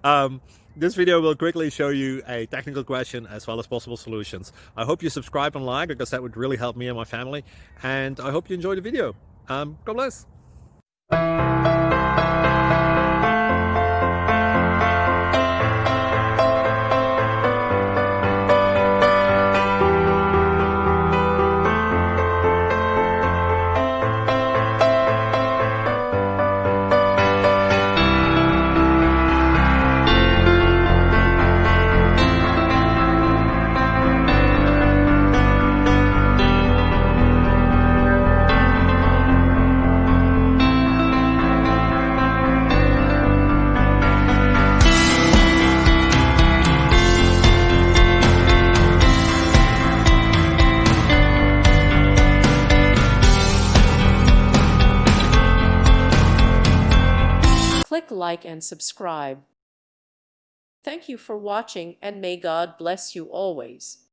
um, this video will quickly show you a technical question as well as possible solutions. I hope you subscribe and like because that would really help me and my family. And I hope you enjoy the video. God bless. Click like and subscribe. Thank you for watching, and may God bless you always.